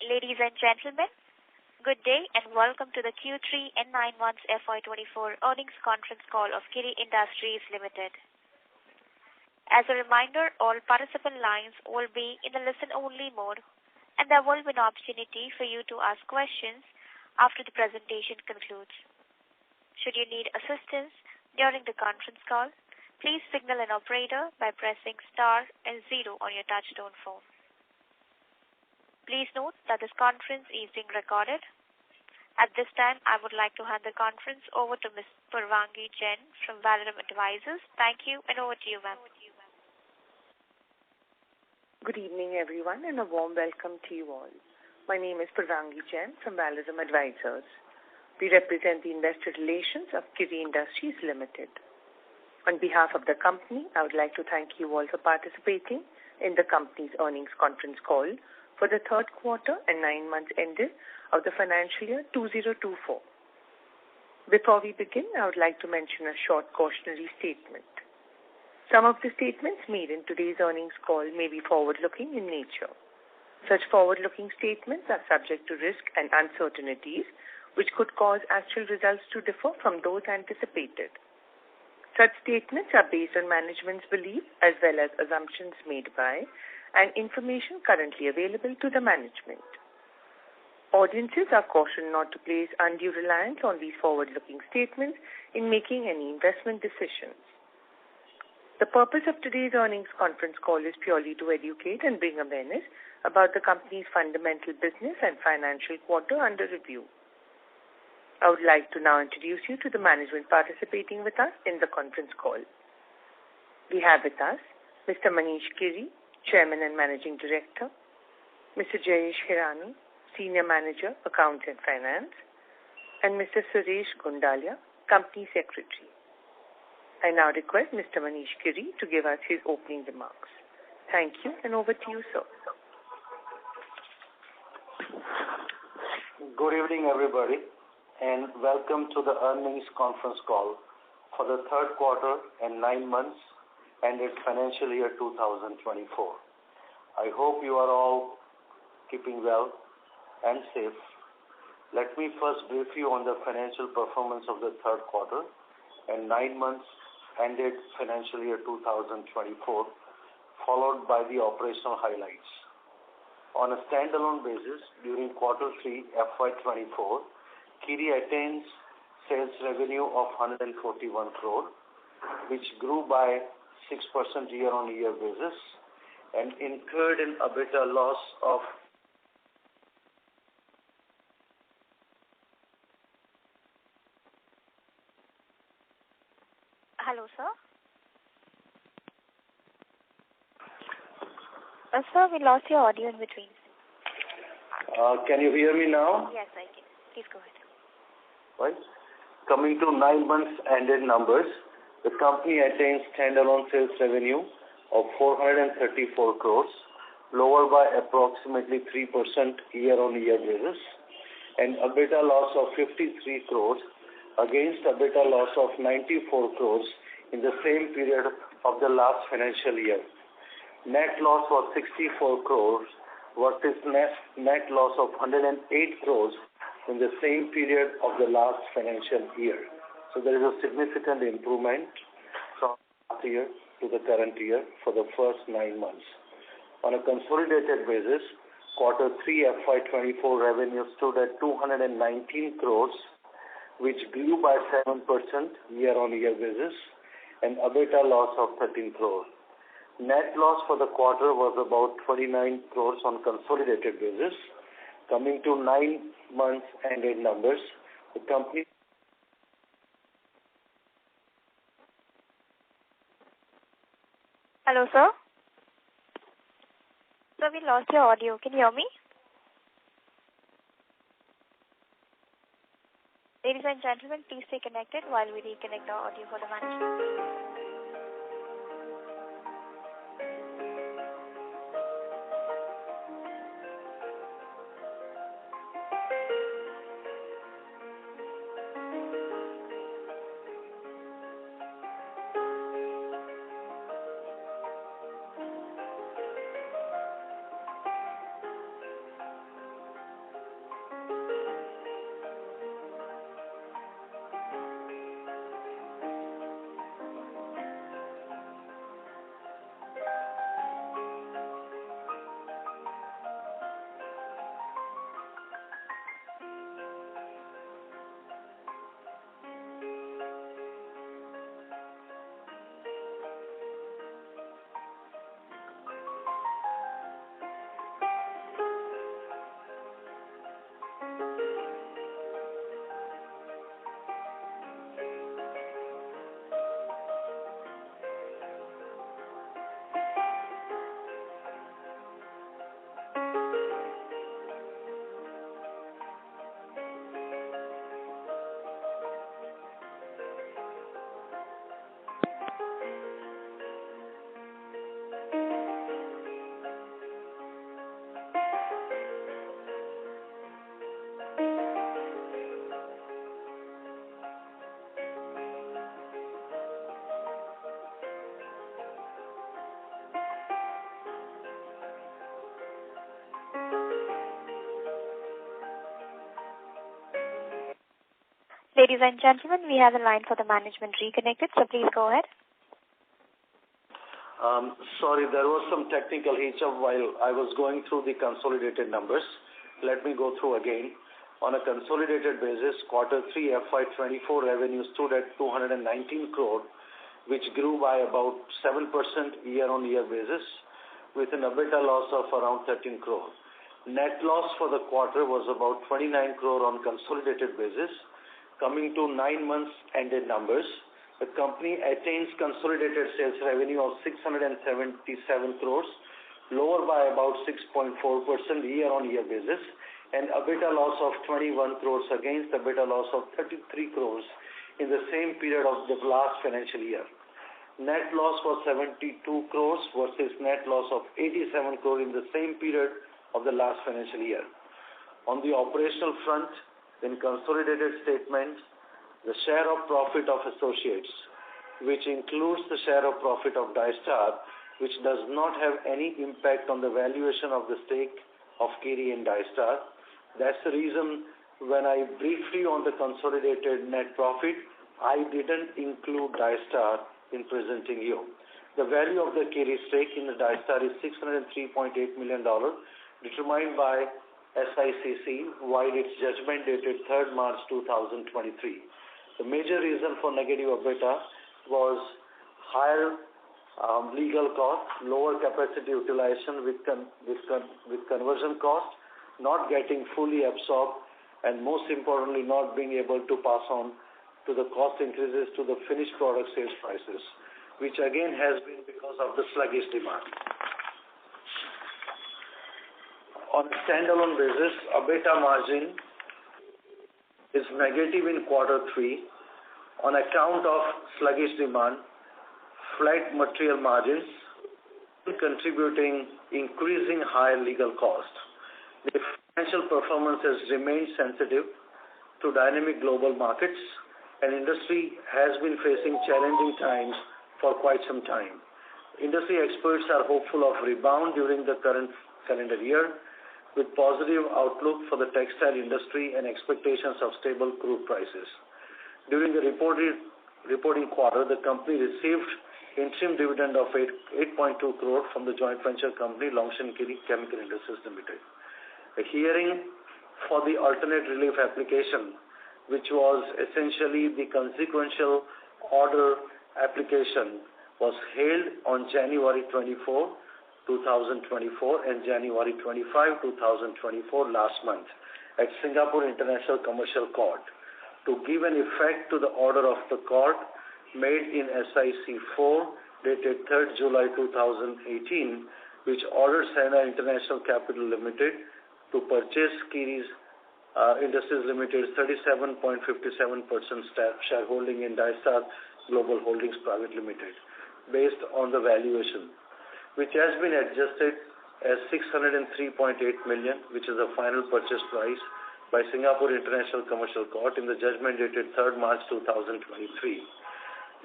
Ladies and gentlemen, good day and welcome to the Q3 and 9 months FY2024 earnings conference call of Kiri Industries Limited. As a reminder, all participant lines will be in the listen-only mode, and there will be an opportunity for you to ask questions after the presentation concludes. Should you need assistance during the conference call, please signal an operator by pressing star and 0 on your touch-tone phone. Please note that this conference is being recorded. At this time, I would like to hand the conference over to Ms. Purvangi Jain from Valorem Advisors. Thank you, and over to you, ma'am. Good evening, everyone, and a warm welcome to you all. My name is Purvangi Jain from Valorem Advisors. We represent the investor relations of Kiri Industries Limited. On behalf of the company, I would like to thank you all for participating in the company's earnings conference call for the third quarter and 9 months ended of the financial year 2024. Before we begin, I would like to mention a short cautionary statement. Some of the statements made in today's earnings call may be forward-looking in nature. Such forward-looking statements are subject to risk and uncertainties, which could cause actual results to differ from those anticipated. Such statements are based on management's belief as well as assumptions made by and information currently available to the management. Audiences are cautioned not to place undue reliance on these forward-looking statements in making any investment decisions. The purpose of today's earnings conference call is purely to educate and bring awareness about the company's fundamental business and financial quarter under review. I would like to now introduce you to the management participating with us in the conference call. We have with us Mr. Manish Kiri, Chairman and Managing Director, Mr. Jayesh Hirani, Senior Manager, Accounts and Finance, and Mr. Suresh Gundalia, Company Secretary. I now request Mr. Manish Kiri to give us his opening remarks. Thank you, and over to you, sir. Good evening, everybody, and welcome to the earnings conference call for the third quarter and 9 months ended financial year 2024. I hope you are all keeping well and safe. Let me first brief you on the financial performance of the third quarter and 9 months ended financial year 2024, followed by the operational highlights. On a standalone basis, during quarter 3 FY24, Kiri attains sales revenue of 141 crore, which grew by 6% year-on-year basis and incurred an EBITDA loss of Hello, sir. Sir, we lost your audio in between. Can you hear me now? Yes, I can. Please go ahead. Right. Coming to 9 months ended numbers, the company attains standalone sales revenue of 434 crores, lower by approximately 3% year-on-year basis, and EBITDA loss of 53 crores against EBITDA loss of 94 crores in the same period of the last financial year. Net loss was 64 crores versus net loss of 108 crores in the same period of the last financial year. So there is a significant improvement from last year to the current year for the first 9 months. On a consolidated basis, quarter 3 FY24 revenue stood at 219 crores, which grew by 7% year-on-year basis, and EBITDA loss of 13 crores. Net loss for the quarter was about 29 crores on consolidated basis. Coming to 9 months ended numbers, the company Hello, sir. Sir, we lost your audio. Can you hear me? Ladies and gentlemen, please stay connected while we reconnect the audio for the management. Ladies and gentlemen, we have a line for the management reconnected, so please go ahead. Sorry, there was some technical hitch up while I was going through the consolidated numbers. Let me go through again. On a consolidated basis, quarter 3 FY24 revenue stood at 219 crore, which grew by about 7% year-on-year basis, with an EBITDA loss of around 13 crore. Net loss for the quarter was about 29 crore on consolidated basis. Coming to 9 months ended numbers, the company attains consolidated sales revenue of 677 crores, lower by about 6.4% year-on-year basis, and EBITDA loss of 21 crores against EBITDA loss of 33 crores in the same period of the last financial year. Net loss was 72 crores versus net loss of 87 crores in the same period of the last financial year. On the operational front, in consolidated statements, the share of profit of associates, which includes the share of profit of Dystar, which does not have any impact on the valuation of the stake of Kiri in Dystar. That's the reason when I briefed you on the consolidated net profit, I didn't include Dystar in presenting you. The value of the Kiri stake in the Dystar is $603.8 million, determined by SICC, while its judgment dated 3rd March 2023. The major reason for negative EBITDA was higher legal costs, lower capacity utilization with conversion costs, not getting fully absorbed, and most importantly, not being able to pass on to the cost increases to the finished product sales prices, which again has been because of the sluggish demand. On a standalone basis, EBITDA margin is negative in quarter 3 on account of sluggish demand, flat material margins, contributing increasing higher legal cost. The financial performance has remained sensitive to dynamic global markets, and industry has been facing challenging times for quite some time. Industry experts are hopeful of rebound during the current calendar year, with positive outlook for the textile industry and expectations of stable crude prices. During the reporting quarter, the company received interim dividend of 8.2 crore from the joint venture company Longshan Kiri Chemical Industries Limited. A hearing for the alternate relief application, which was essentially the consequential order application, was held on January 24, 2024 and January 25, 2024 last month at Singapore International Commercial Court to give an effect to the order of the court made in SIC 4 dated 3rd July 2018, which ordered Sena International Capital Limited to purchase Kiri's Industries Limited 37.57% shareholding in Dystar Global Holdings Private Limited based on the valuation, which has been adjusted as 603.8 million, which is the final purchase price by Singapore International Commercial Court in the judgment dated 3rd March 2023.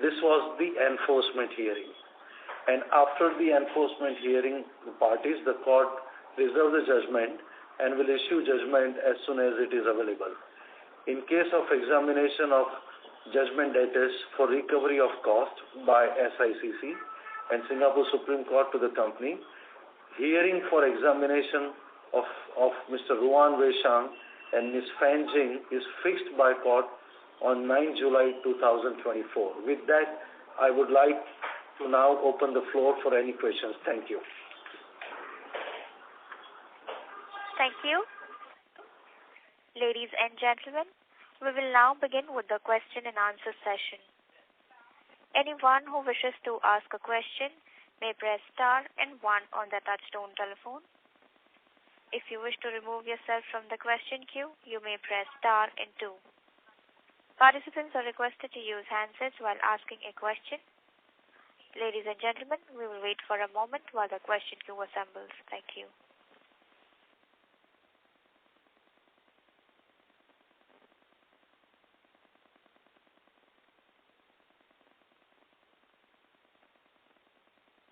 This was the enforcement hearing. And after the enforcement hearing, the parties, the court reserved the judgment and will issue judgment as soon as it is available. In case of examination of judgment debtors for recovery of cost by SICC and Singapore Supreme Court to the company, hearing for examination of Mr. Ruan Wei Shang and Ms. Fan Jing is fixed by court on 9 July 2024. With that, I would like to now open the floor for any questions. Thank you. Thank you. Ladies and gentlemen, we will now begin with the question and answer session. Anyone who wishes to ask a question may press star and 1 on their touchtone telephone. If you wish to remove yourself from the question queue, you may press star and 2. Participants are requested to use handsets while asking a question. Ladies and gentlemen, we will wait for a moment while the question queue assembles. Thank you.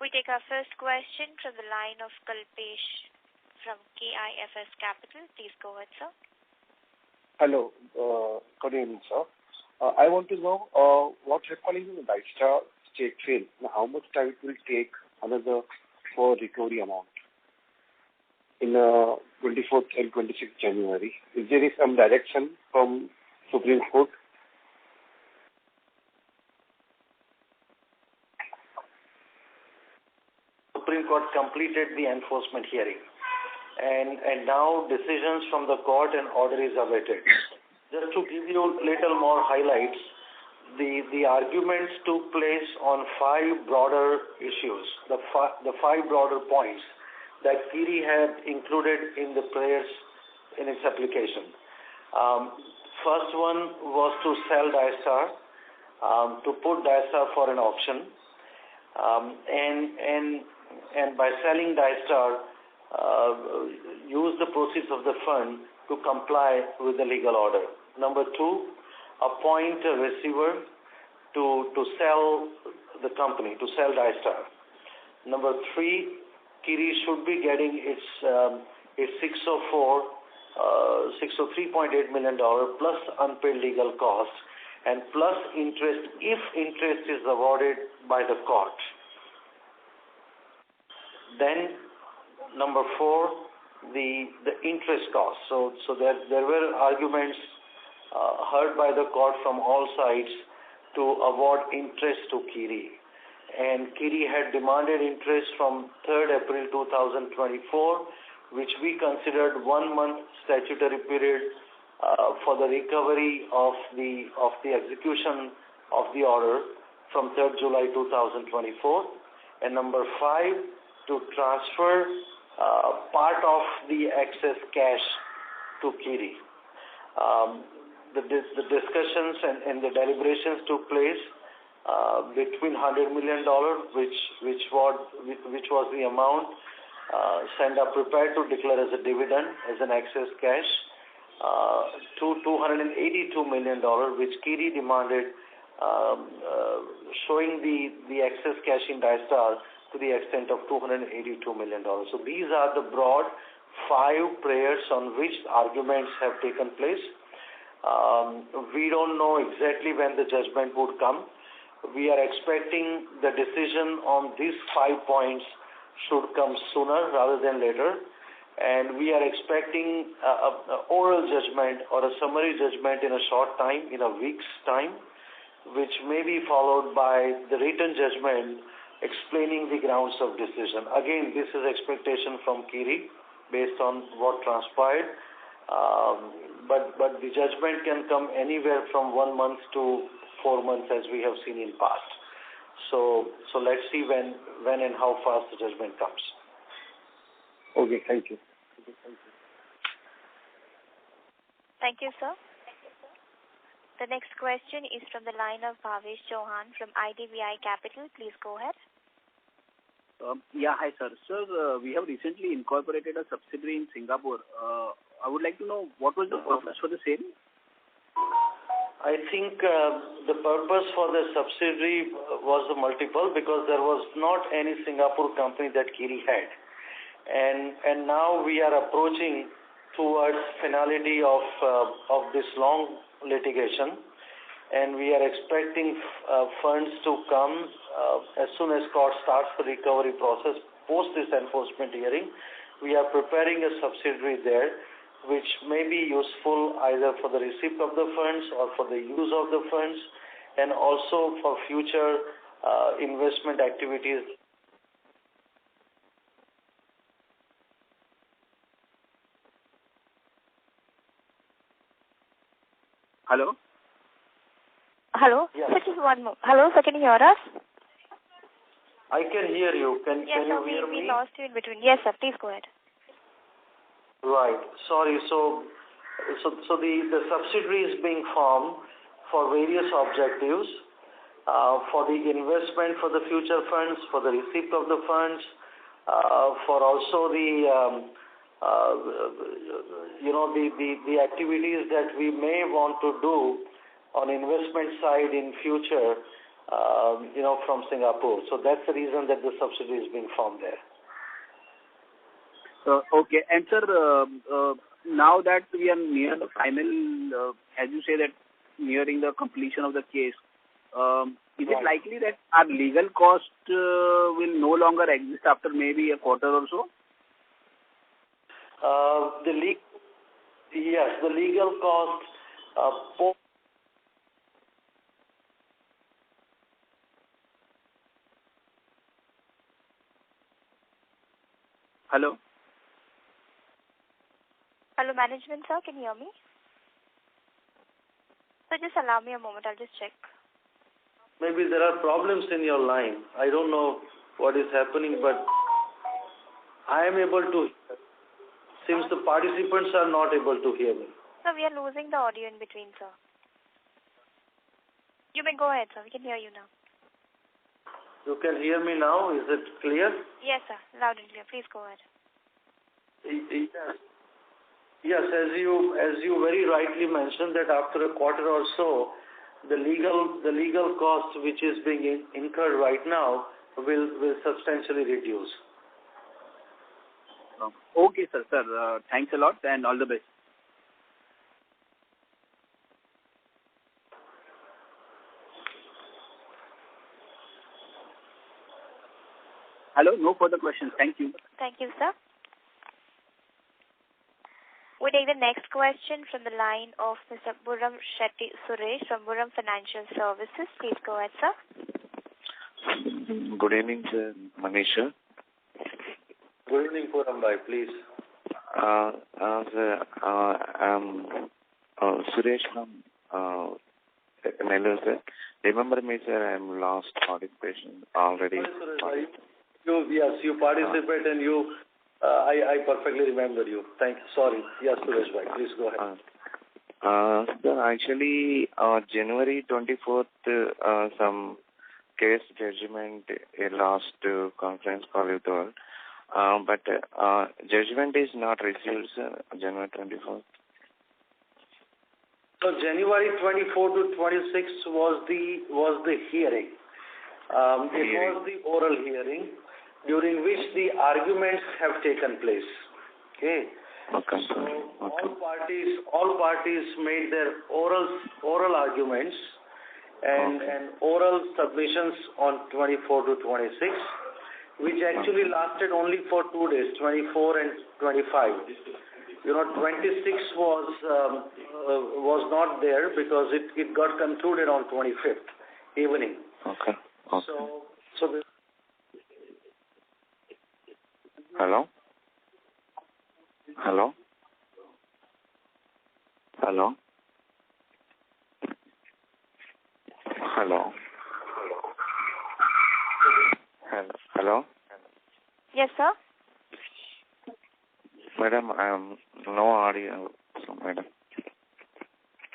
We take our first question from the line of Kalpesh from KIFS Capital. Please go ahead, sir. Hello. Good evening, sir. I want to know what happened in the Dystar stake sale and how much time it will take another for recovery amount in 24th and 26th January. Is there some direction from Supreme Court? Supreme Court completed the enforcement hearing, and now decisions from the court and order is awaited. Just to give you a little more highlights, the arguments took place on 5 broader issues, the 5 broader points that Kiri had included in the prayers in its application. First one was to sell Dystar, to put Dystar for an auction, and by selling Dystar, use the proceeds of the fund to comply with the legal order. Number 2, appoint a receiver to sell the company, to sell Dystar. Number 3, Kiri should be getting its $603.8 million plus unpaid legal costs and plus interest if interest is awarded by the court. Then number 4, the interest costs. So there were arguments heard by the court from all sides to award interest to Kiri. And Kiri had demanded interest from 3rd April 2024, which we considered 1 month statutory period for the recovery of the execution of the order from 3rd July 2024. And number 5, to transfer part of the excess cash to Kiri. The discussions and the deliberations took place between $100 million, which was the amount Senda prepared to declare as a dividend, as an excess cash, to $282 million, which Kiri demanded, showing the excess cash in Dystar to the extent of $282 million. So these are the broad 5 prayers on which arguments have taken place. We don't know exactly when the judgment would come. We are expecting the decision on these 5 points should come sooner rather than later. And we are expecting an oral judgment or a summary judgment in a short time, in a week's time, which may be followed by the written judgment explaining the grounds of decision. Again, this is expectation from Kiri based on what transpired. But the judgment can come anywhere from 1 month to 4 months, as we have seen in past. So let's see when and how fast the judgment comes. Okay, thank you. Thank you, sir. The next question is from the line of Bhavesh Chauhan from IDBI Capital. Please go ahead. Hi, sir. Sir, we have recently incorporated a subsidiary in Singapore. I would like to know what was the purpose for the same? I think the purpose for the subsidiary was multiple because there was not any Singapore company that Kiri had. And now we are approaching towards finality of this long litigation, and we are expecting funds to come as soon as court starts the recovery process post this enforcement hearing. We are preparing a subsidiary there which may be useful either for the receipt of the funds or for the use of the funds, and also for future investment activities. Hello? Hello? Yes. Sir, just one more. Hello, sir, can you hear us? I can hear you. Can you hear me? We lost you in between. Yes, sir, please go ahead. Right. Sorry. So the subsidiary is being formed for various objectives, for the investment for the future funds, for the receipt of the funds, for also the activities that we may want to do on investment side in future, from Singapore. So that's the reason that the subsidiary is being formed there. Okay. And sir, now that we are near the final, as you say that nearing the completion of the case, is it likely that our legal cost will no longer exist after maybe a quarter or so? Yes, the legal cost. Hello? Hello, management, sir. Can you hear me? So just allow me a moment. I'll just check. Maybe there are problems in your line. I don't know what is happening, but I am able to. Seems the participants are not able to hear me. Sir, we are losing the audio in between, sir. You may go ahead, sir. We can hear you now. You can hear me now? Is it clear? Yes, sir. Loud and clear. Please go ahead. Yes, as you very rightly mentioned that after a quarter or so, the legal cost which is being incurred right now will substantially reduce. Okay, sir. Sir, thanks a lot and all the best. Hello, no further questions. Thank you. Thank you, sir. We take the next question from the line of Mr. Burram Shetty Suresh from Burram Financial Services. Please go ahead, sir. Good evening, sir. Manisha. Good evening, Burram bhai, please. Sir, I'm Suresh from Nellore, sir. Remember me, sir, I'm last participation already. Yes, you participate and you, I perfectly remember you. Thank you. Sorry. Yes, Suresh bhai, please go ahead. Sir, actually, January 24th, some case judgment last conference call you told. But judgment is not received, sir, January 24th. So January 24 to 26 was the hearing. It was the oral hearing during which the arguments have taken place. Okay. Okay. So all parties made their oral arguments and oral submissions on 24 to 26, which actually lasted only for 2 days, 24 and 25. 26 was not there because it got concluded on 25th evening. Okay. So the Hello? Hello? Hello? Hello? Hello? Yes, sir. Madam, I am no audio. So, madam.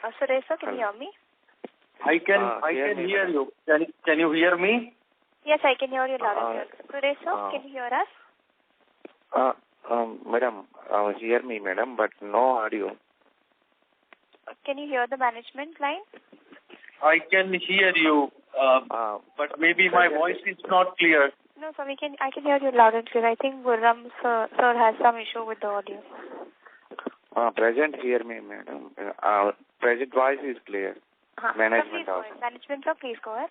Suresh, sir, can you hear me? I can hear you. Can you hear me? Yes, I can hear you loud and clear. Suresh, sir, can you hear us? Madam, hear me, madam, but no audio. Can you hear the management line? I can hear you, but maybe my voice is not clear. No, sir, I can hear you loud and clear. I think Burram sir has some issue with the audio. Present hear me, madam. Present voice is clear. Management sir, also. Management, sir, please go ahead.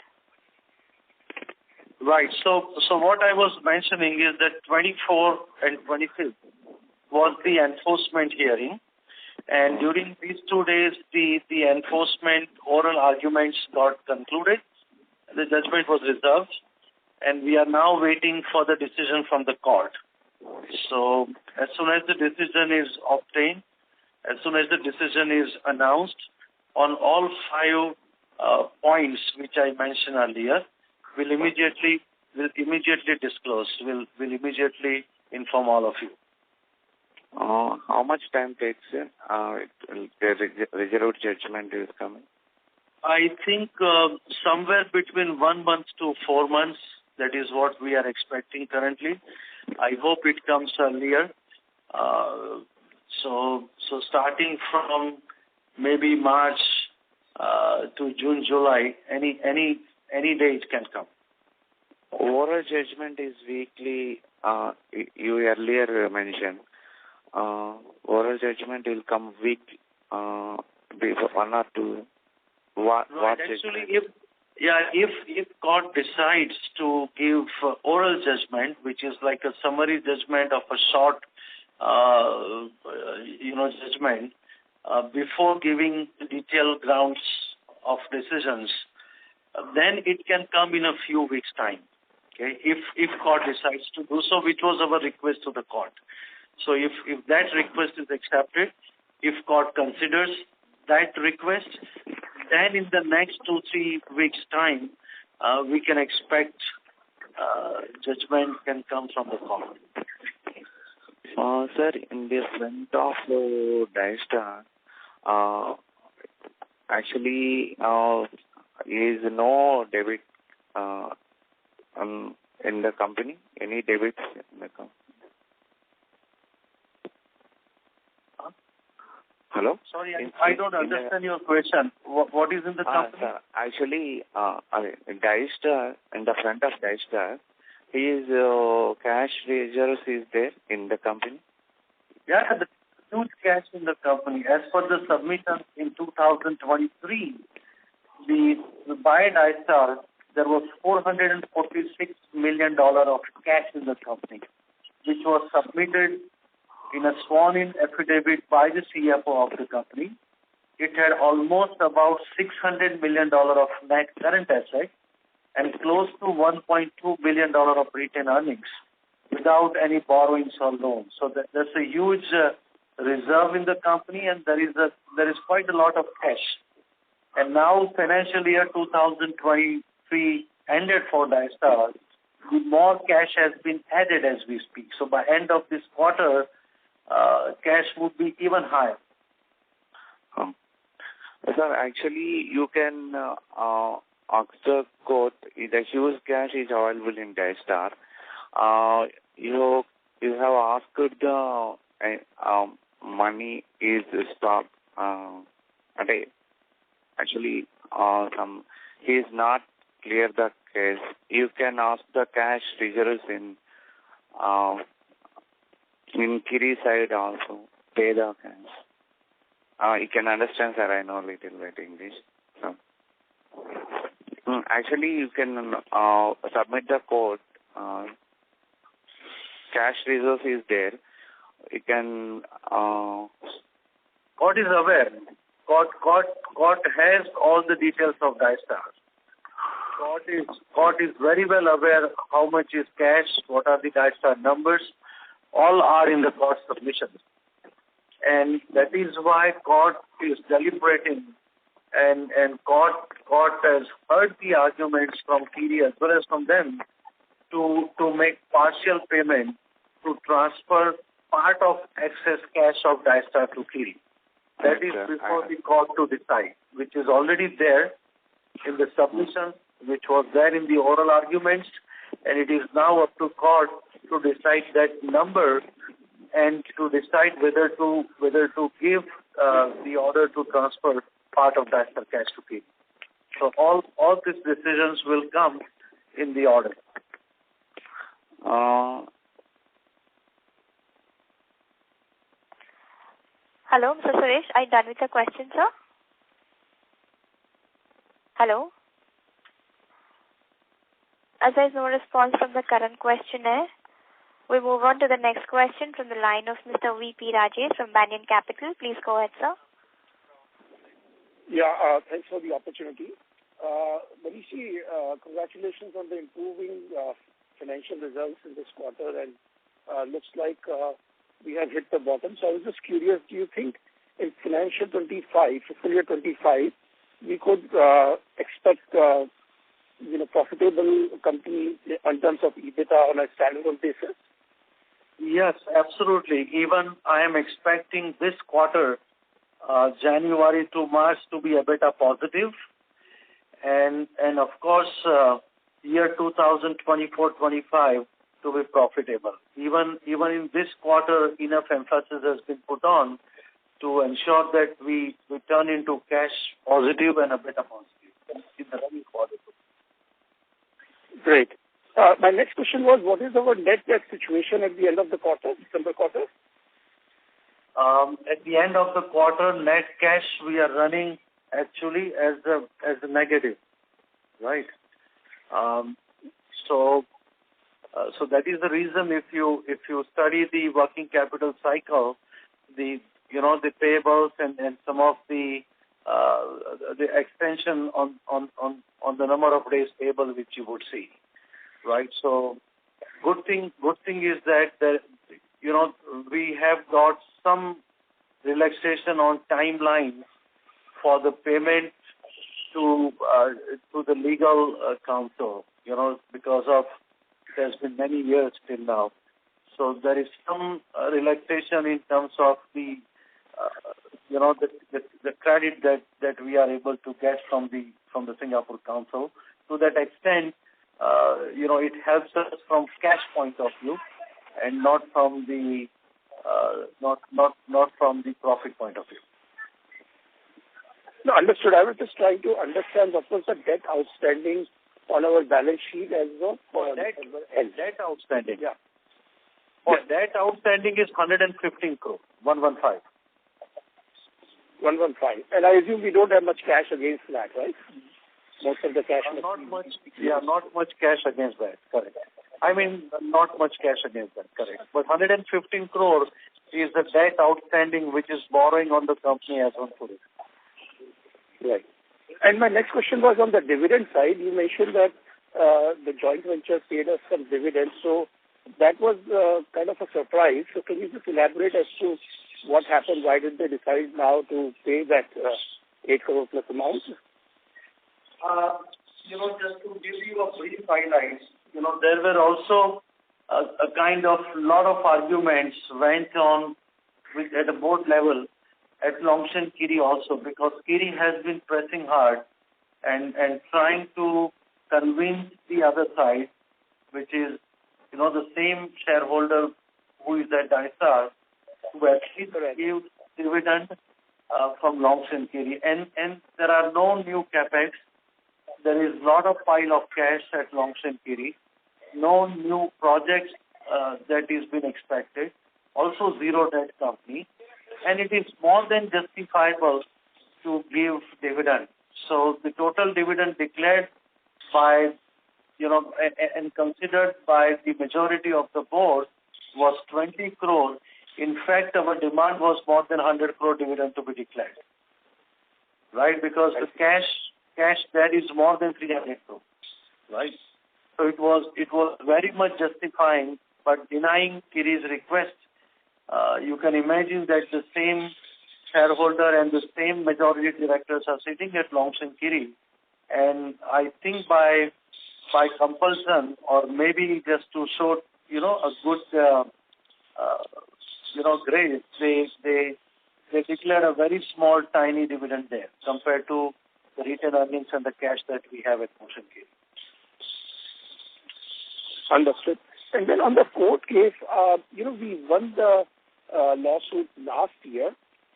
Right. So what I was mentioning is that 24 and 25th was the enforcement hearing, and during these 2 days, the enforcement oral arguments got concluded. The judgment was reserved, and we are now waiting for the decision from the court. So as soon as the decision is obtained, as soon as the decision is announced on all 5 points which I mentioned earlier, will immediately disclose. Will immediately inform all of you. How much time takes it? The reserved judgment is coming. I think somewhere between 1 month to 4 months. That is what we are expecting currently. I hope it comes earlier. So starting from maybe March to June, July, any day it can come. Oral judgment is weekly. You earlier mentioned oral judgment will come week before 1 or 2. What Actually, if court decides to give oral judgment, which is like a summary judgment of a short, judgment, before giving detailed grounds of decisions, then it can come in a few weeks' time. Okay, if court decides to do so, which was our request to the court. So if that request is accepted, if court considers that request, then in the next 2-3 weeks' time, we can expect judgment can come from the court. Sir, in the front of Daistar, actually, is no debit in the company? Any debits in the company? Hello? Sorry, I don't understand your question. What is in the company? Sir, actually, Daistar, in the front of Daistar, his cash reserves is there in the company? Yeah, the huge cash in the company. As per the submission in 2023, by Daistar, there was $446 million of cash in the company, which was submitted in a sworn-in affidavit by the CFO of the company. It had almost about $600 million of net current assets and close to $1.2 billion of retained earnings without any borrowings or loans. So there's a huge reserve in the company, and there is quite a lot of cash. And now financial year 2023 ended for Daistar, more cash has been added as we speak. So by end of this quarter, cash would be even higher. Sir, actually, you can ask the court, the huge cash is available in Daistar. You have asked the money is stopped. Actually, he is not clear the case. You can ask the cash reserves in Kiri side also, pay the cash. You can understand, sir, I know a little bit English. So, actually, you can submit the court. Cash reserves is there. You can... Court is aware. Court has all the details of Daistar. Court is very well aware how much is cash, what are the Daistar numbers. All are in the court submissions. And that is why court is deliberating and court has heard the arguments from Kiri as well as from them to make partial payment to transfer part of excess cash of Daistar to Kiri. That is before the court to decide, which is already there in the submission, which was there in the oral arguments, and it is now up to court to decide that number and to decide whether to give the order to transfer part of Daistar cash to Kiri. So all these decisions will come in the order. Hello, Mr. Suresh. Are you done with the question, sir? Hello? As there is no response from the current questionnaire, we move on to the next question from the line of Mr. V.P. Rajesh from Banyan Capital. Please go ahead, sir. Yeah, thanks for the opportunity. Manishi, congratulations on the improving financial results in this quarter, and looks like we have hit the bottom. So I was just curious, do you think in financial 25, fiscal year 25, we could expect profitable company in terms of EBITDA on a standalone basis? Yes, absolutely. Even I am expecting this quarter, January to March, to be EBITDA positive, and of course, year 2024-25 to be profitable. Even in this quarter, enough emphasis has been put on to ensure that we turn into cash positive and EBITDA positive in the running quarter. Great. My next question was, what is our net debt situation at the end of the quarter, December quarter? At the end of the quarter, net cash, we are running actually as a negative, right? So that is the reason if you study the working capital cycle, the payables and some of the extension on the number of days payable which you would see, right? So good thing is that we have got some relaxation on timeline for the payment to the legal counsel, because of there's been many years till now. So there is some relaxation in terms of the credit that we are able to get from the Singapore Council. To that extent, it helps us from cash point of view, and not from the profit point of view. No, understood. I was just trying to understand what was the debt outstanding on our balance sheet as of debt outstanding. Yeah. Debt outstanding is 115 crore, 115. 115. And I assume we don't have much cash against that, right? Most of the cash. Not much cash against that, correct. I mean, not much cash against that, correct. But 115 crore is the debt outstanding which is borrowing on the company as on today. Right. And my next question was on the dividend side. You mentioned that the joint venture paid us some dividends. So that was kind of a surprise. So can you just elaborate as to what happened? Why did they decide now to pay that 8 crore plus amount? Just to give you a brief highlights, there were also a kind of lot of arguments went on at the board level at Longshan Kiri also, because Kiri has been pressing hard and trying to convince the other side, which is, the same shareholder who is at Daisar, to actually give dividend from Longshan Kiri. And there are no new capex. There is lot of pile of cash at Longshan Kiri. No new projects that is been expected. Also zero debt company. And it is more than justifiable to give dividend. So the total dividend declared by, and considered by the majority of the board was 20 crore. In fact, our demand was more than 100 crore dividend to be declared. Right? Because the cash there is more than 300 crore. Right? So it was very much justifying, but denying Kiri's request. You can imagine that the same shareholder and the same majority directors are sitting at Longshan Kiri, and I think by compulsion, or maybe just to show a good grace, they declared a very small tiny dividend there compared to the retained earnings and the cash that we have at Longshan Kiri. Understood. And then on the court case, we won the lawsuit last year,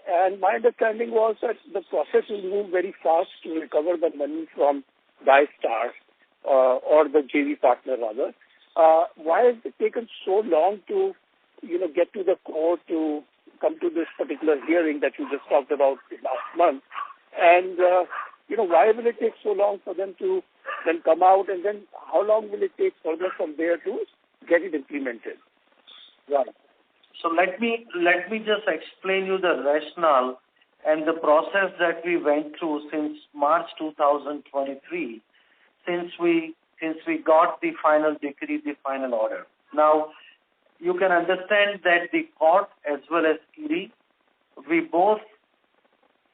and my understanding was that the process will move very fast to recover the money from Daistar or the JV partner rather. Why has it taken so long to get to the court to come to this particular hearing that you just talked about last month? And why will it take so long for them to then come out, and then how long will it take further from there to get it implemented? Right. So let me just explain you the rationale and the process that we went through since March 2023, since we got the final decree, the final order. Now, you can understand that the court as well as Kiri, we both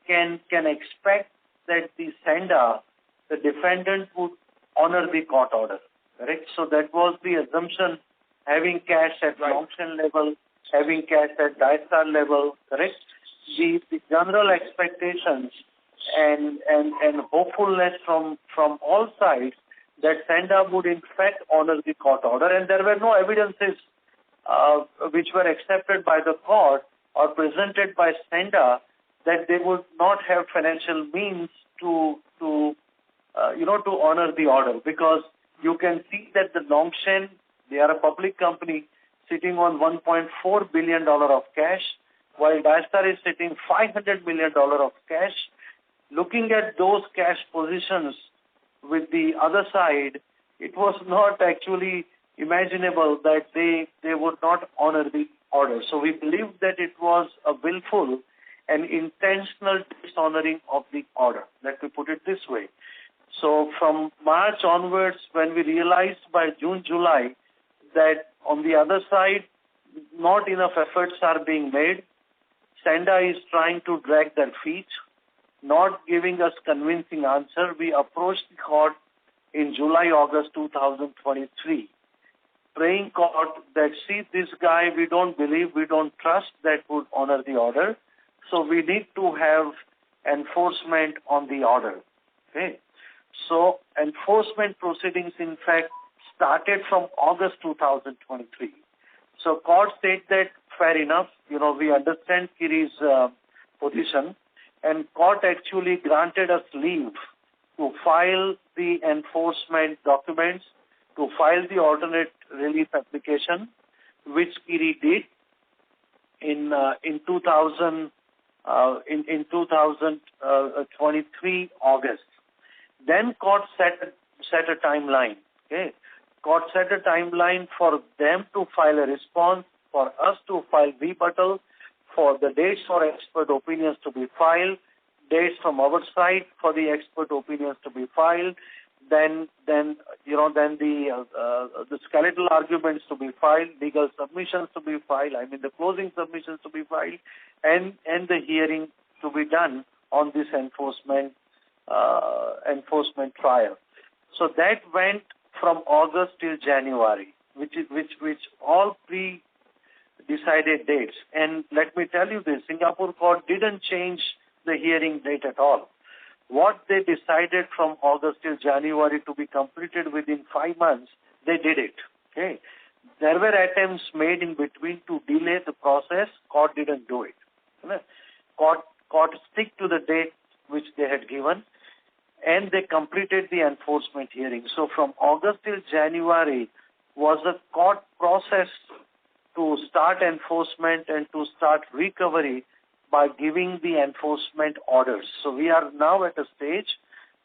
can expect that the sender, the defendant, would honor the court order. Correct? So that was the assumption, having cash at Longshan level, having cash at Daistar level, correct? The general expectations and hopefulness from all sides that sender would in fact honor the court order, and there were no evidences which were accepted by the court or presented by sender that they would not have financial means to honor the order, because you can see that the Longshan, they are a public company sitting on $1.4 billion of cash, while Daistar is sitting $500 million of cash. looking at those cash positions with the other side, it was not actually imaginable that they would not honor the order. So we believe that it was a willful and intentional dishonoring of the order. Let me put it this way. So from March onwards, when we realized by June, July, that on the other side, not enough efforts are being made, Senda is trying to drag their feet, not giving us convincing answer, we approached the court in July, August 2023, praying court that, see, this guy, we don't believe, we don't trust that would honor the order, so we need to have enforcement on the order. Okay. So enforcement proceedings, in fact, started from August 2023. So court said that, fair enough, we understand Kiri's position, and court actually granted us leave to file the enforcement documents, to file the alternate relief application, which Kiri did in 2023 August. Then court set a timeline. Okay, court set a timeline for them to file a response, for us to file rebuttal, for the dates for expert opinions to be filed, dates from our side for the expert opinions to be filed, then the skeletal arguments to be filed, legal submissions to be filed, the closing submissions to be filed, and the hearing to be done on this enforcement trial. So that went from August till January, which all pre-decided dates. And let me tell you this, Singapore court didn't change the hearing date at all. What they decided from August till January to be completed within 5 months, they did it. Okay. There were attempts made in between to delay the process. Court didn't do it. Court stick to the date which they had given, and they completed the enforcement hearing. So from August till January was a court process to start enforcement and to start recovery by giving the enforcement orders. So we are now at a stage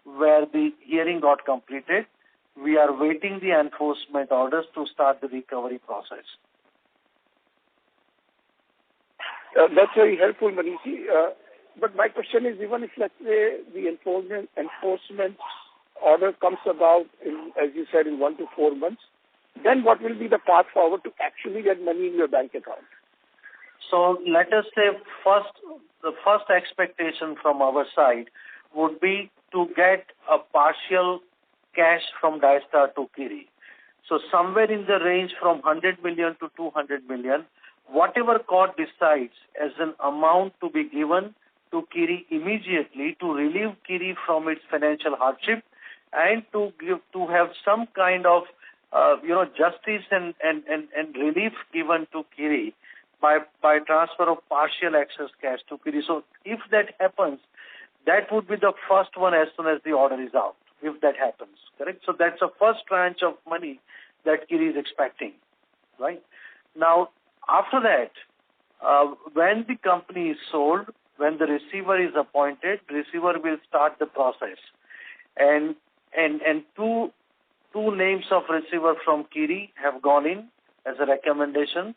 where the hearing got completed. We are waiting the enforcement orders to start the recovery process. That's very helpful, Manishi. But my question is, even if, let's say, the enforcement order comes about, as you said, in 1 to 4 months, then what will be the path forward to actually get money in your bank account? So let us say the first expectation from our side would be to get a partial cash from Dystar to Kiri. So somewhere in the range from 100 million to 200 million, whatever court decides as an amount to be given to Kiri immediately to relieve Kiri from its financial hardship and to have some kind of justice and relief given to Kiri by transfer of partial excess cash to Kiri. So if that happens, that would be the first one as soon as the order is out, if that happens, correct? So that's the first tranche of money that Kiri is expecting, right? Now, after that, when the company is sold, when the receiver is appointed, the receiver will start the process. And two names of receiver from Kiri have gone in as a recommendation.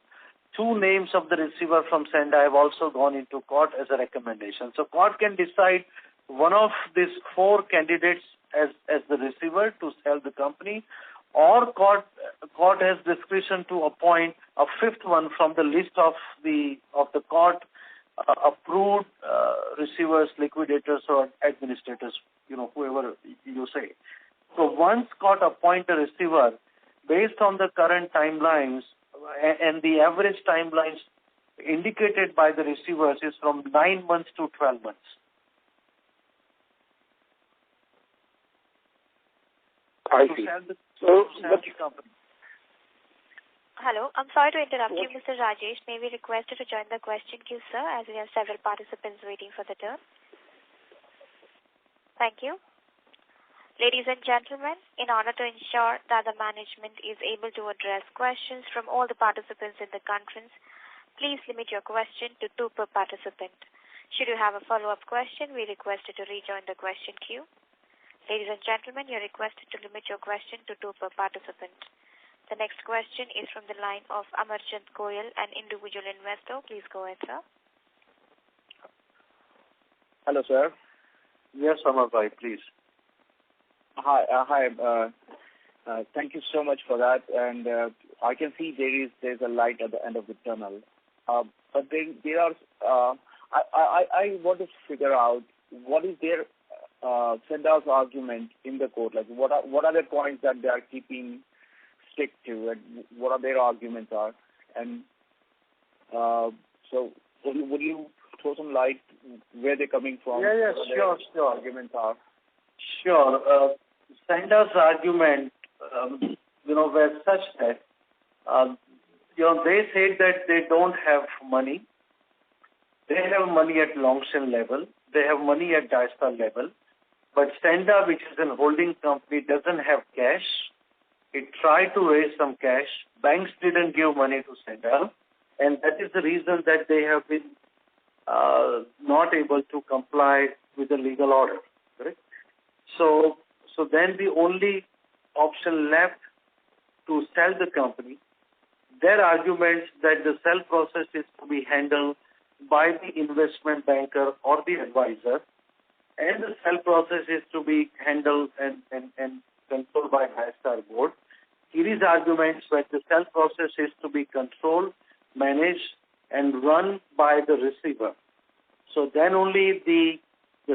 2 names of the receiver from Senda have also gone into court as a recommendation. So court can decide one of these 4 candidates as the receiver to sell the company, or court has discretion to appoint a 5th one from the list of the court approved receivers, liquidators, or administrators, whoever you say. So once court appoint a receiver, based on the current timelines and the average timelines indicated by the receivers is from 9 months to 12 months. I see. So, Hello, I'm sorry to interrupt you, Mr. Rajesh. May we request you to join the question queue, sir, as we have several participants waiting for the turn. Thank you. Ladies and gentlemen, in order to ensure that the management is able to address questions from all the participants in the conference, please limit your question to 2 per participant. Should you have a follow-up question, we request you to rejoin the question queue. Ladies and gentlemen, you're requested to limit your question to 2 per participant. The next question is from the line of Amarchand Goyal, an individual investor. Please go ahead, sir. Hello, sir. Yes, Amar bhai, please. Hi. Thank you so much for that. And I can see there's a light at the end of the tunnel. But there are. I want to figure out what is their Senda's argument in the court. Like what are the points that they are keeping stick to, and what are their arguments are. And so would you throw some light where they're coming from? Yeah, sure. Arguments are. Sure. Senda's argument, were such that, they said that they don't have money. They have money at Longshan level. They have money at Daistar level. But Senda, which is a holding company, doesn't have cash. It tried to raise some cash. Banks didn't give money to Senda. And that is the reason that they have been not able to comply with the legal order. Correct? So then the only option left to sell the company, their arguments that the sell process is to be handled by the investment banker or the advisor, and the sell process is to be handled and controlled by Daistar board. Kiri's arguments that the sell process is to be controlled, managed, and run by the receiver. So then only the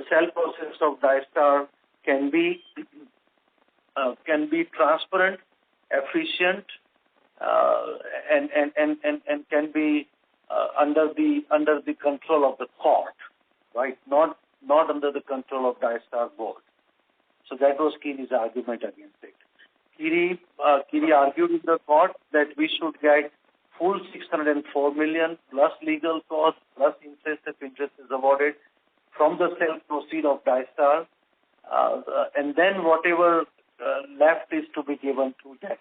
sell process of Daistar can be transparent, efficient, and can be under the control of the court, right? Not under the control of Daistar board. So that was Kiri's argument against it. Kiri argued in the court that we should get full 604 million plus legal costs plus interest if interest is awarded from the sale proceed of Daistar, and then whatever left is to be given to them.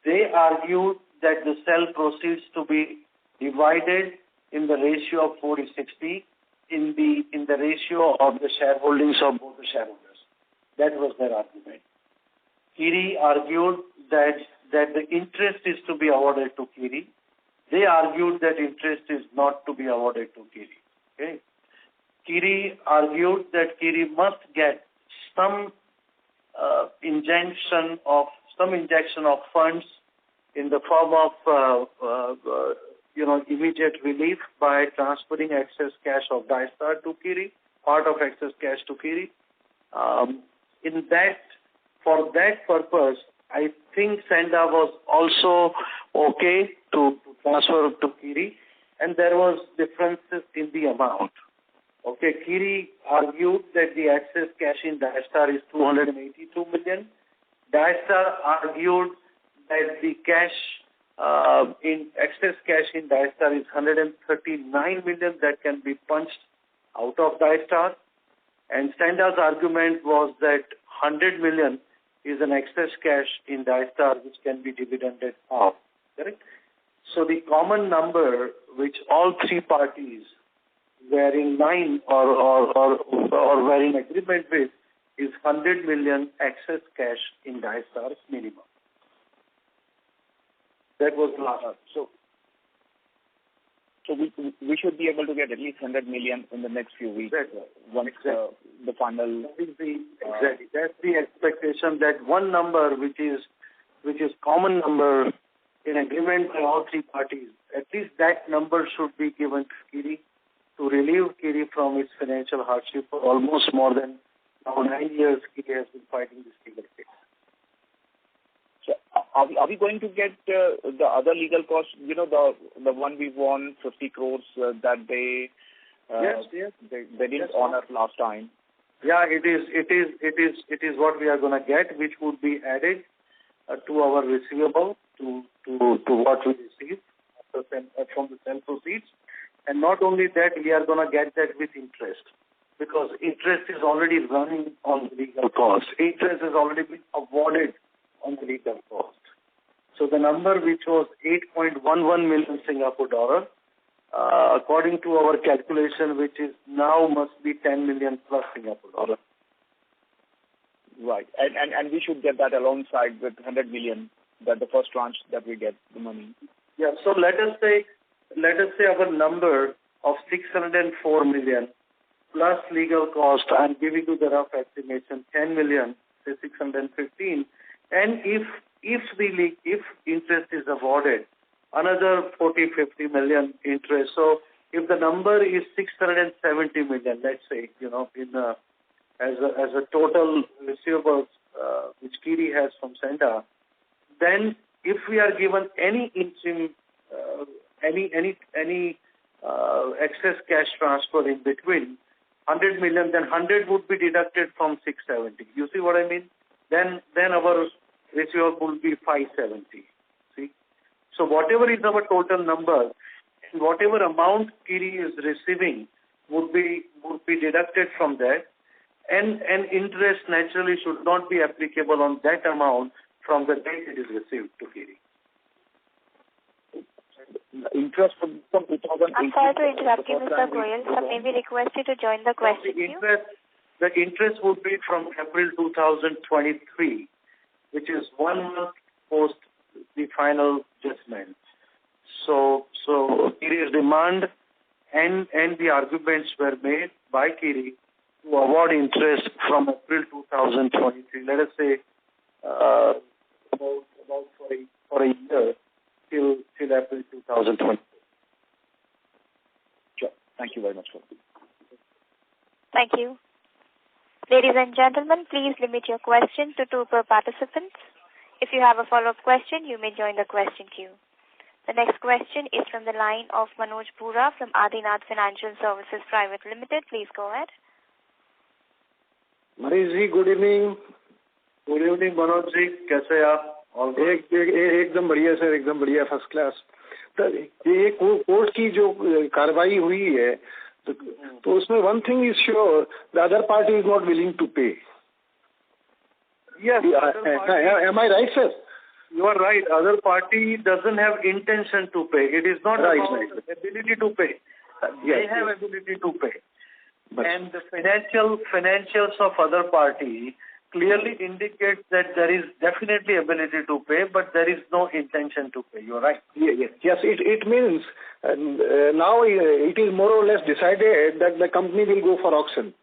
They argued that the sale proceeds to be divided in the ratio of 40-60 in the ratio of the shareholdings of both the shareholders. That was their argument. Kiri argued that the interest is to be awarded to Kiri. They argued that interest is not to be awarded to Kiri. Okay. Kiri argued that Kiri must get some injection of funds in the form of immediate relief by transferring excess cash of Daistar to Kiri, part of excess cash to Kiri. For that purpose, I think Senda was also okay to transfer to Kiri, and there was differences in the amount. Okay, Kiri argued that the excess cash in Daistar is 282 million. Daistar argued that the excess cash in Daistar is 139 million that can be punched out of Daistar. And Senda's argument was that 100 million is an excess cash in Daistar which can be dividended off. Correct? So the common number which all three parties were in line or were in agreement with is 100 million excess cash in Daistar minimum. That was last. So we should be able to get at least 100 million in the next few weeks. Exactly. Once the final. Exactly. That's the expectation, that one number which is common number in agreement by all three parties. At least that number should be given to Kiri to relieve Kiri from its financial hardship for almost more than now 9 years. Kiri has been fighting this legal case. So are we going to get the other legal costs? The one we won 50 crores that they didn't honor last time. Yeah, it is what we are going to get, which would be added to our receivable to what we receive from the sale proceeds. And not only that, we are going to get that with interest, because interest is already running on the legal cost. Interest has already been awarded on the legal cost. So the number which was 8.11 million Singapore dollar according to our calculation, which is now must be 10 million plus Singapore dollar. Right. And we should get that alongside with 100 million, that the first tranche that we get the money. Yeah. So let us say our number of 604 million plus legal cost. I'm giving you the rough estimation, 10 million, say 615. And if interest is awarded, another 40-50 million interest. So if the number is 670 million, let's say, as a total receivables which Kiri has from Senda, then if we are given any interim, any excess cash transfer in between 100 million, then 100 would be deducted from 670. You see what I mean? Then our receivable will be 570. See? So whatever is our total number, and whatever amount Kiri is receiving would be deducted from that, and interest naturally should not be applicable on that amount from the date it is received to Kiri. Interest from 2018. I'm sorry to interrupt you, Mr. Goyal. So may we request you to join the question queue? The interest would be from April 2023, which is 1 month post the final judgment. So Kiri's demand and the arguments were made by Kiri to award interest from April 2023. Let us say about for a year till April 2020. Sure. Thank you very much, sir. Thank you. Ladies and gentlemen, please limit your question to 2 per participant. If you have a follow-up question, you may join the question queue. The next question is from the line of Manoj Pura from Adinath Financial Services Private Limited. Please go ahead. Manish ji, good evening. Good evening, Manoj ji. कैसे आप? एकदम बढ़िया sir, एकदम बढ़िया, first class. तो ये court की जो कार्रवाई हुई है, तो उसमें one thing is sure, the other party is not willing to pay. Yes. Am I right, sir? You are right. Other party doesn't have intention to pay. It is not about ability to pay. They have ability to pay. And the financials of other party clearly indicates that there is definitely ability to pay, but there is no intention to pay. You are right. Yes, it means now it is more or less decided that the company will go for auction.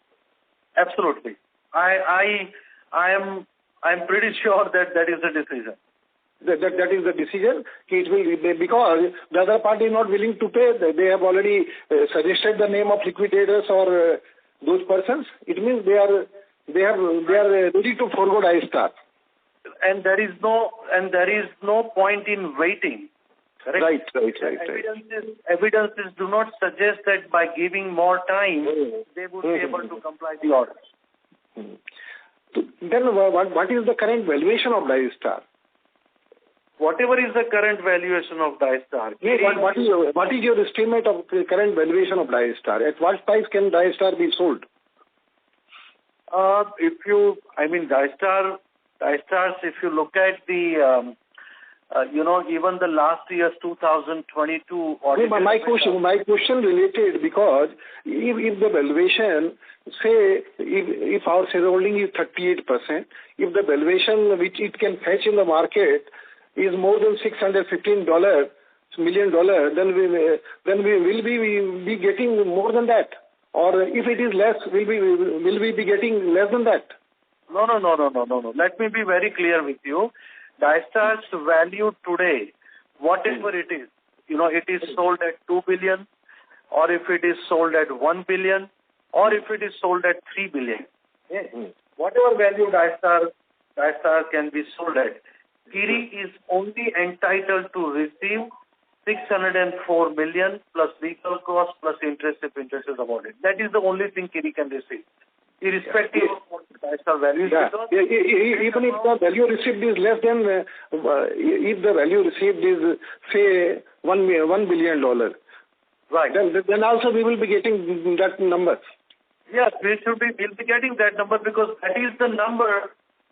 Absolutely. I am pretty sure that is the decision. That is the decision. It will be, because the other party is not willing to pay. They have already suggested the name of liquidators or those persons. It means they are ready to forgo I-Star. And there is no point in waiting. Correct? Right. Evidences do not suggest that by giving more time, they would be able to comply the orders. Then what is the current valuation of I-Star? Whatever is the current valuation of I-Star. What is your estimate of the current valuation of I-Star? At what price can I-Star be sold? I-Stars, if you look at the, even the last year's 2022 audit. My question related, because if the valuation, say, if our shareholding is 38%, if the valuation which it can fetch in the market is more than $615 million, then we will be getting more than that. Or if it is less, will we be getting less than that? No. Let me be very clear with you. I-Star's value today, whatever it is, it is sold at 2 billion, or if it is sold at 1 billion, or if it is sold at 3 billion. Whatever value I-Star can be sold at, Kiri is only entitled to receive 604 million plus legal costs plus interest if interest is awarded. That is the only thing Kiri can receive, irrespective of what the I-Star value is. Even if the value received is less than, if the value received is, say, $1 billion, right? Then also we will be getting that number. Yes, we'll be getting that number, because that is the number.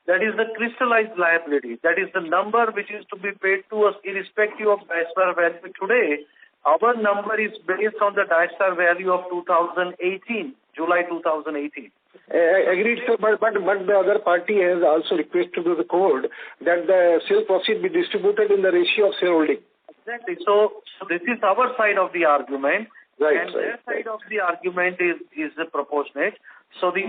That is the crystallized liability. That is the number which is to be paid to us irrespective of I-Star value today. our number is based on the Dystar value of 2018, July 2018. Agreed, sir, but the other party has also requested to the court that the sale proceed be distributed in the ratio of shareholding. Exactly. So this is our side of the argument, right, and their side of the argument is proportionate. So the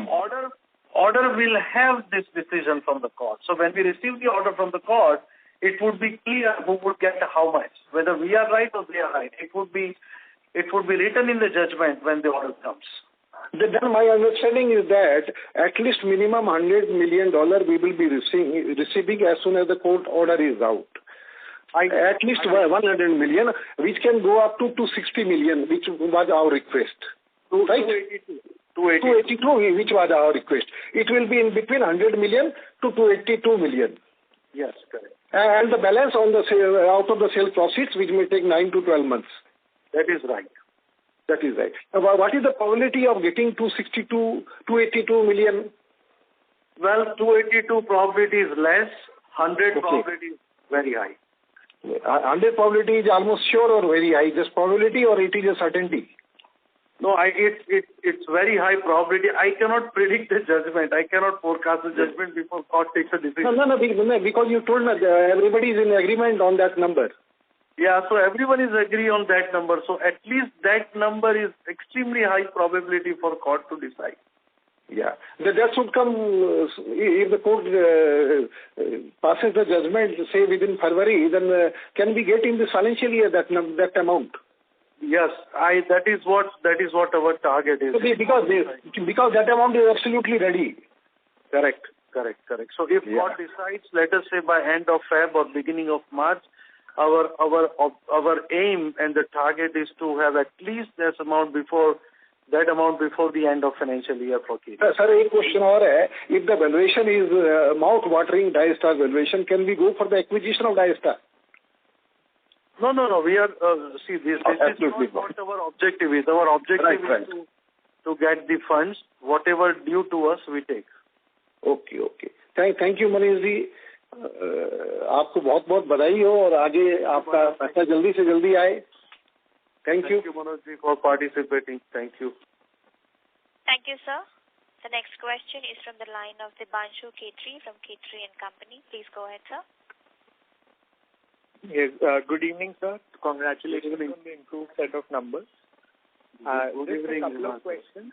order will have this decision from the court. So when we receive the order from the court, it would be clear who would get how much, whether we are right or they are right. It would be written in the judgment when the order comes. Then my understanding is that at least minimum $100 million we will be receiving as soon as the court order is out. At least 100 million, which can go up to 260 million, which was our request. Right? 282, which was our request. It will be in between 100 million to 282 million. Yes, correct. And the balance on the out of the sale proceeds, which may take 9 to 12 months. That is right. That is right. What is the probability of getting 282 million? Well, 282 probability is less, 100 probability is very high. 100 probability is almost sure or very high, just probability, or it is a certainty? No, it's very high probability. I cannot predict the judgment. I cannot forecast the judgment before court takes a decision. No, because you told me everybody is in agreement on that number. Yeah, so everyone is agree on that number. So at least that number is extremely high probability for court to decide. Yeah, that should come if the court passes the judgment, say within February. Then can we get in this financial year that amount? Yes, that is what our target is. Because that amount is absolutely ready. Correct. So if court decides, let us say by end of Feb or beginning of March, our aim and the target is to have at least that amount before the end of financial year for Kiri. Sir, a question more hai. If the valuation is mouth-watering Dystar valuation, can we go for the acquisition of Dystar? No. We are this is not what our objective is. Our objective is to get the funds. Whatever due to us, we take. Okay. Thank you, Manish ji. आपको बहुत बहुत बधाई हो और आगे आपका पैसा जल्दी से जल्दी आए. Thank you. Thank you, Manoj ji, for participating. Thank you. Thank you, sir. The next question is from the line of Dibanshu Kiri from Kiri and Company. Please go ahead, sir. Yes. Good evening, sir. Congratulations on the improved set of numbers. Just a couple of questions.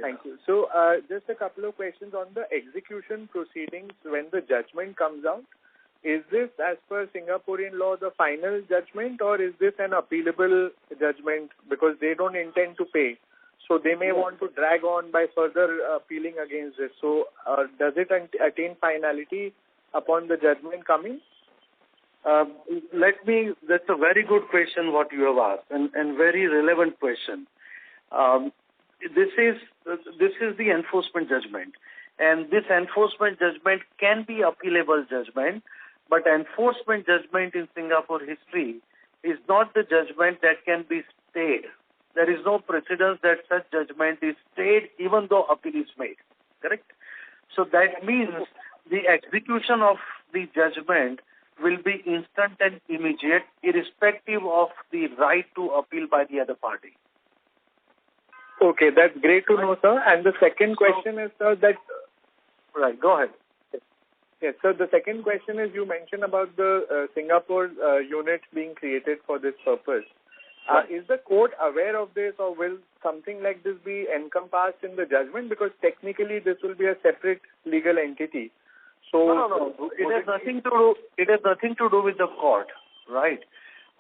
Thank you. So, just a couple of questions on the execution proceedings when the judgment comes out. Is this, as per Singaporean law, the final judgment, or is this an appealable judgment because they don't intend to pay? So they may want to drag on by further appealing against this. So does it attain finality upon the judgment coming? That's a very good question what you have asked, and very relevant question. This is the enforcement judgment, and this enforcement judgment can be appealable judgment, but enforcement judgment in Singapore history is not the judgment that can be stayed. There is no precedence that such judgment is stayed even though appeal is made. Correct? So that means the execution of the judgment will be instant and immediate, irrespective of the right to appeal by the other party. Okay, that's great to know, sir. And the second question is, sir, that... Right, go ahead. Yes, sir, the second question is, you mentioned about the Singapore unit being created for this purpose. Is the court aware of this, or will something like this be encompassed in the judgment? Because technically this will be a separate legal entity. So no. It has nothing to do with the court, right?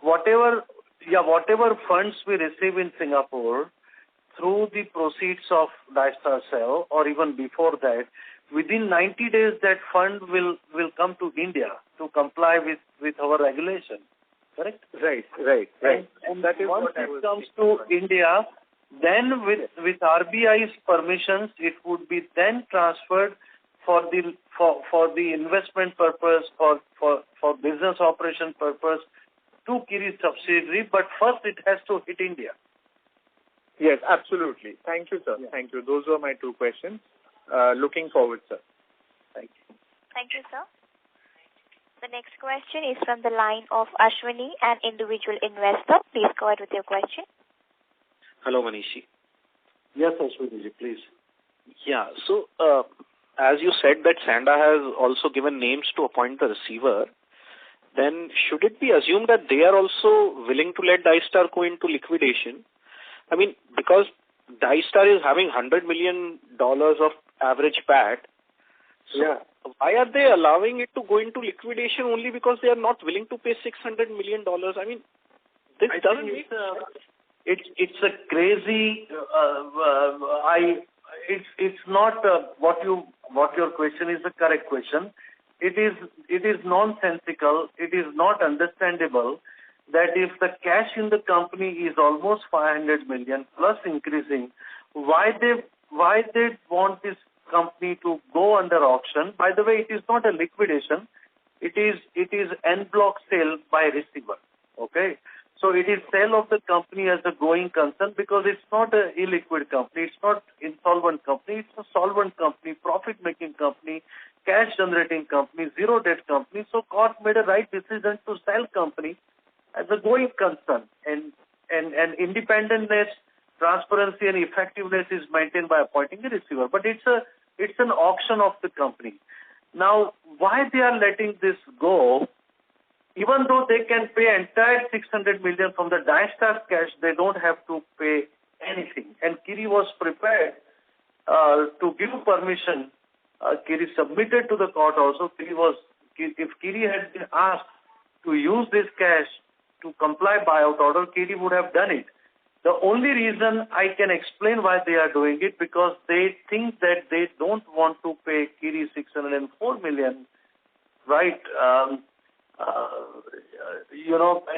Whatever funds we receive in Singapore through the proceeds of Dystar sale, or even before that, within 90 days that fund will come to India to comply with our regulation. Correct? Right. And that is once it comes to India, then with RBI's permissions, it would be then transferred for the investment purpose, for business operation purpose to Kiri subsidiary. But first, it has to hit India. Yes, absolutely. Thank you, sir. Yeah. Thank you. Those were my two questions. Looking forward, sir. Thank you. Thank you, sir. The next question is from the line of Ashwini, an individual investor. Please go ahead with your question. Hello, Manishi. Yes, Ashwini, please. Yeah, so as you said that Sanda has also given names to appoint the receiver, then should it be assumed that they are also willing to let Dystar go into liquidation? I mean, because Dystar is having $100 million of average PAT. So yeah. Why are they allowing it to go into liquidation only because they are not willing to pay $600 million? I mean, this doesn't make it's a crazy. It's not what your question is the correct question. It is nonsensical. It is not understandable that if the cash in the company is almost 500 million plus increasing, why they want this company to go under auction. By the way, it is not a liquidation. It is en bloc sale by receiver. Okay. So it is sale of the company as a going concern because it's not a illiquid company. It's not insolvent company. It's a solvent company, profit-making company, cash-generating company, zero-debt company. So court made a right decision to sell company as a going concern. And independentness, transparency, and effectiveness is maintained by appointing a receiver. But it's an auction of the company. Now, why they are letting this go? Even though they can pay entire 600 million from the Dystar cash, they don't have to pay anything. And Kiri was prepared to give permission. Kiri submitted to the court also. If Kiri had been asked to use this cash to comply buyout order, Kiri would have done it. The only reason I can explain why they are doing it, because they think that they don't want to pay Kiri 604 million, right?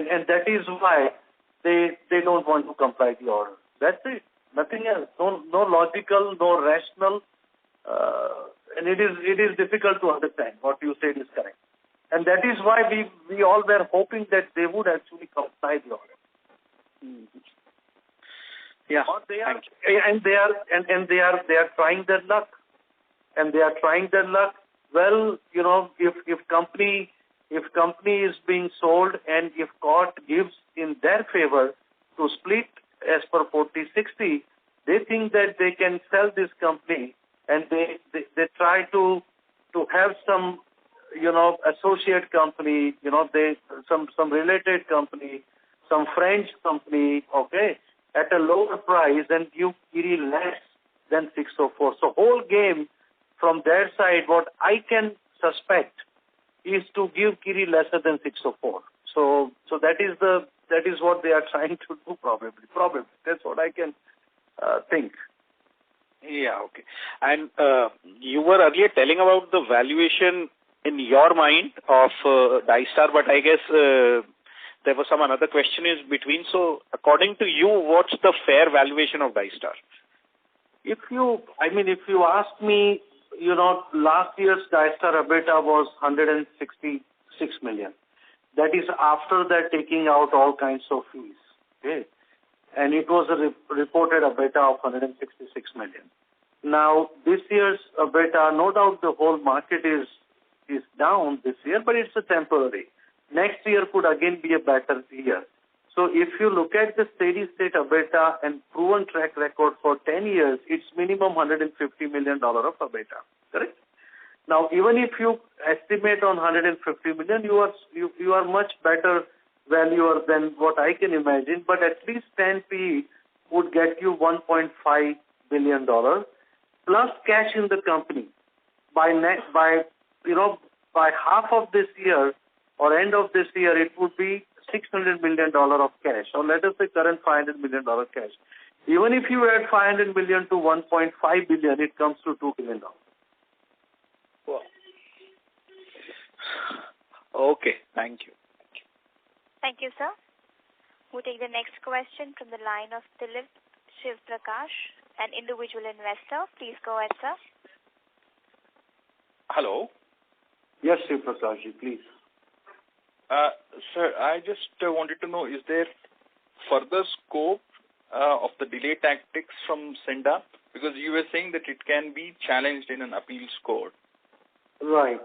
And that is why they don't want to comply the order. That's it. Nothing else. No logical, no rational, and it is difficult to understand. What you said is correct, and that is why we all were hoping that they would actually comply the order. Mm-hmm. Yeah, they are trying their luck, and they are trying their luck. Well, if company is being sold and if court gives in their favor to split as per 40/60, they think that they can sell this company, and they try to have some associate company, some related company, some French company, okay, at a lower price and give Kiri less than 604. So whole game from their side, what I can suspect is to give Kiri lesser than 604. So that is what they are trying to do probably. That's what I can think. Yeah, okay. And you were earlier telling about the valuation in your mind of Dystar, but I guess there was some another question is between. So according to you, what's the fair valuation of Dystar? If you ask me, last year's Dystar EBITDA was 166 million. That is after that taking out all kinds of fees. Okay. And it was a reported EBITDA of 166 million. Now, this year's EBITDA, no doubt the whole market is down this year, but it's a temporary. Next year could again be a better year. So if you look at the steady state EBITDA and proven track record for 10 years, it's minimum $150 million of EBITDA. Correct? Now, even if you estimate on 150 million, you are much better valuer than what I can imagine. But at least 10 PE would get you $1.5 billion plus cash in the company by half of this year or end of this year. It would be $600 million of cash, or let us say current $500 million cash. Even if you add 500 million to 1.5 billion, it comes to $2 billion. Wow. Okay, thank you. Thank you, sir. We'll take the next question from the line of Dilip Shivprakash, an individual investor. Please go ahead, sir. Hello. Yes, Shivprakash, please. Sir, I just wanted to know, is there further scope of the delay tactics from Senda? Because you were saying that it can be challenged in an appeals court. Right.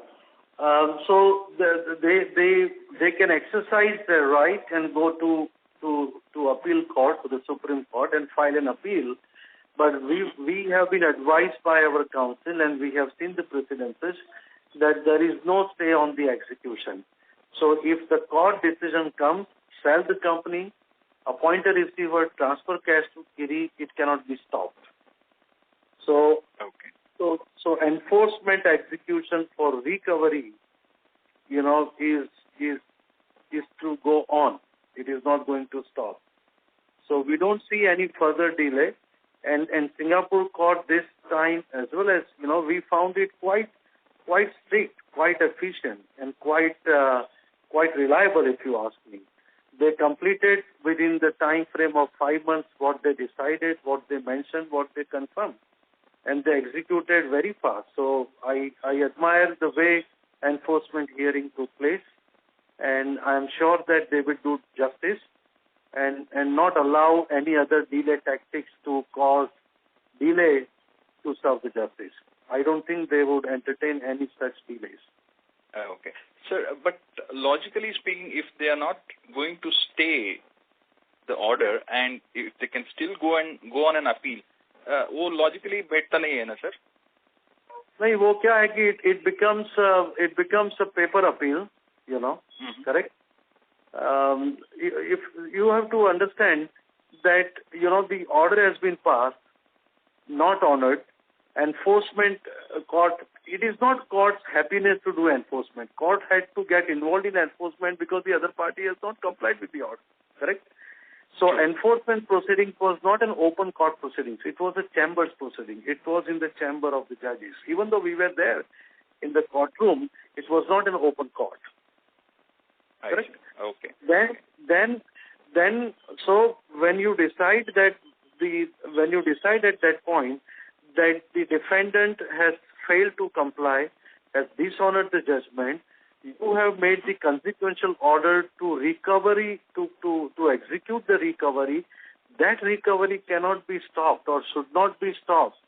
So they can exercise their right and go to appeal court, to the Supreme Court, and file an appeal. But we have been advised by our counsel, and we have seen the precedences, that there is no stay on the execution. So if the court decision comes, sell the company, appoint a receiver, transfer cash to Kiri, it cannot be stopped. So enforcement execution for recovery, is to go on. It is not going to stop. So we don't see any further delay. And Singapore court this time, as well as, we found it quite strict, quite efficient, and quite reliable, if you ask me. They completed within the time frame of 5 months what they decided, what they mentioned, what they confirmed. And they executed very fast. So I admire the way enforcement hearing took place. And I'm sure that they will do justice and not allow any other delay tactics to cause delay to serve the justice. I don't think they would entertain any such delays. Okay. Sir, but logically speaking, if they are not going to stay the order and if they can still go on an appeal, वो logically बैठता नहीं है ना sir? नहीं, वो क्या है कि it becomes a paper appeal, correct? If you have to understand that the order has been passed, not honored. Enforcement court, it is not court's happiness to do enforcement. Court had to get involved in enforcement because the other party has not complied with the order, correct? So enforcement proceeding was not an open court proceedings. It was a chambers proceeding. It was in the chamber of the judges. Even though we were there in the courtroom, it was not an open court. Correct? Okay. Then, so when you decide at that point that the defendant has failed to comply, has dishonored the judgment, you have made the consequential order to recovery, to execute the recovery. That recovery cannot be stopped or should not be stopped.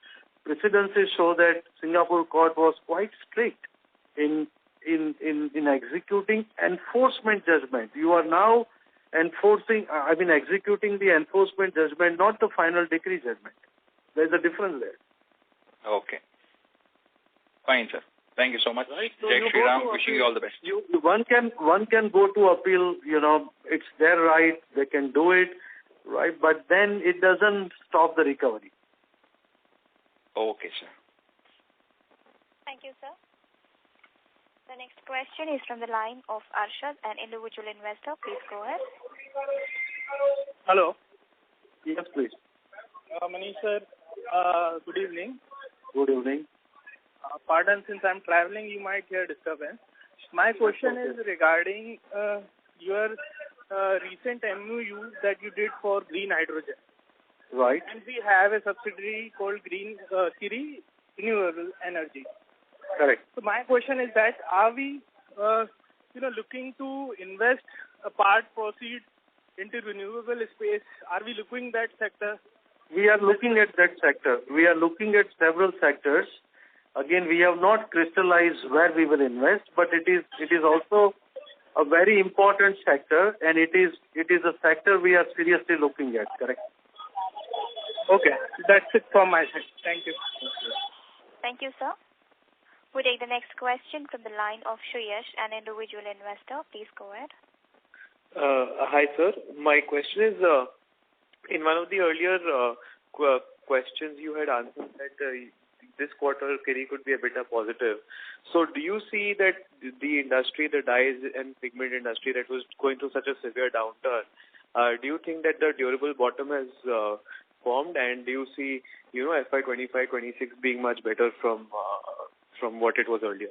Precedences show that Singapore court was quite strict in executing enforcement judgment. You are now executing the enforcement judgment, not the final decree judgment. There's a difference there. Okay. Fine, sir. Thank you so much. Right. So Jai Shri Ram, wishing you all the best. One can go to appeal, it's their right, they can do it, right? But then it doesn't stop the recovery. Okay, sir. Thank you, sir. The next question is from the line of Arshad, an individual investor. Please go ahead. Hello. Yes, please. Manish sir, good evening. Good evening. Pardon, since I'm traveling, you might hear disturbance. My question is regarding your recent MOU that you did for green hydrogen. Right. And we have a subsidiary called Kiri Renewable Energy. Correct. So my question is that are we, looking to invest a part proceed into renewable space? Are we looking that sector? We are looking at that sector. We are looking at several sectors. Again, we have not crystallized where we will invest, but it is also a very important sector, and it is a sector we are seriously looking at. Correct. Okay, that's it from my side. Thank you. Thank you, sir. We take the next question from the line of Shreyash, an individual investor. Please go ahead. Hi, sir. My question is, in one of the earlier questions you had answered that this quarter Kiri could be a bit positive. So do you see that the industry, the dyes and pigment industry that was going through such a severe downturn, do you think that the durable bottom has formed, and do you see, FY25-26 being much better from what it was earlier?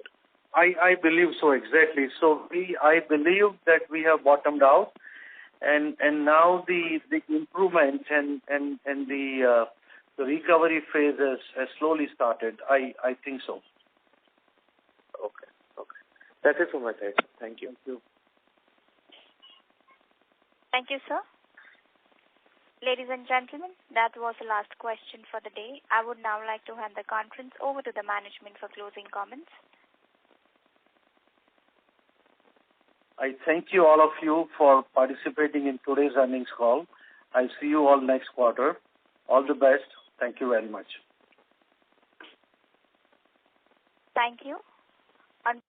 I believe so, exactly. So I believe that we have bottomed out, and now the improvement and the recovery phase has slowly started. I think so. Okay. That's it from my side. Thank you. Thank you. Thank you, sir. Ladies and gentlemen, that was the last question for the day. I would now like to hand the conference over to the management for closing comments. I thank you, all of you, for participating in today's earnings call. I'll see you all next quarter. All the best. Thank you very much. Thank you.